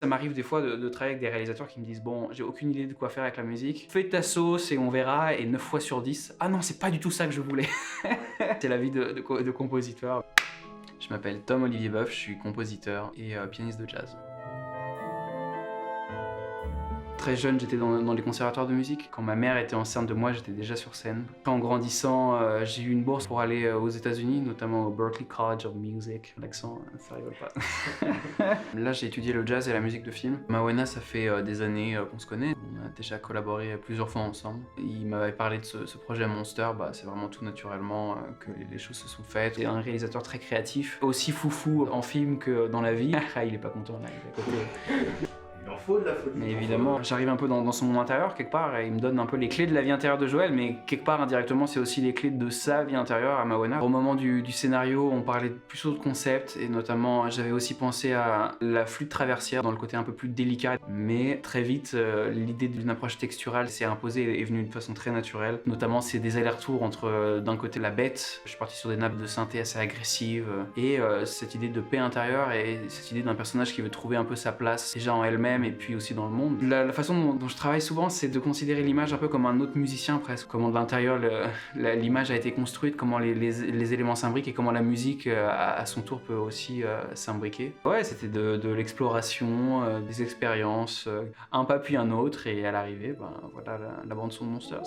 Ça m'arrive des fois de travailler avec des réalisateurs qui me disent: «Bon, j'ai aucune idée de quoi faire avec la musique, fais ta sauce et on verra» et 9 fois sur 10: «Ah non, c'est pas du tout ça que je voulais». C'est la vie de compositeur. Je m'appelle Tom Olivier Boeuf, je suis compositeur et pianiste de jazz. Très jeune, j'étais dans les conservatoires de musique. Quand ma mère était enceinte de moi, j'étais déjà sur scène. En grandissant, j'ai eu une bourse pour aller aux États-Unis, notamment au Berklee College of Music. L'accent, ça rigole pas. Là, j'ai étudié le jazz et la musique de film. Mawena, ça fait des années qu'on se connaît. On a déjà collaboré plusieurs fois ensemble. Il m'avait parlé de ce projet Monster. C'est vraiment tout naturellement que les choses se sont faites. C'est un réalisateur très créatif, aussi foufou en film que dans la vie. Ah, il est pas content là, il est à côté. Il en faut de la folie. Mais évidemment, j'arrive un peu dans son monde intérieur quelque part et il me donne un peu les clés de la vie intérieure de Joël, mais quelque part indirectement c'est aussi les clés de sa vie intérieure à Mawena. Au moment du scénario, on parlait plutôt de concept et notamment j'avais aussi pensé à la flûte traversière dans le côté un peu plus délicat. Mais très vite, l'idée d'une approche texturale s'est imposée et est venue de façon très naturelle. Notamment c'est des allers-retours entre d'un côté la bête, je suis parti sur des nappes de synthé assez agressives et cette idée de paix intérieure et cette idée d'un personnage qui veut trouver un peu sa place déjà en elle-même et puis aussi dans le monde. La façon dont je travaille souvent, c'est de considérer l'image un peu comme un autre musicien presque. Comment de l'intérieur l'image a été construite, comment les éléments s'imbriquent et comment la musique à son tour peut aussi s'imbriquer. Ouais, c'était de l'exploration, des expériences, un pas puis un autre et à l'arrivée, voilà la bande son de Monsters.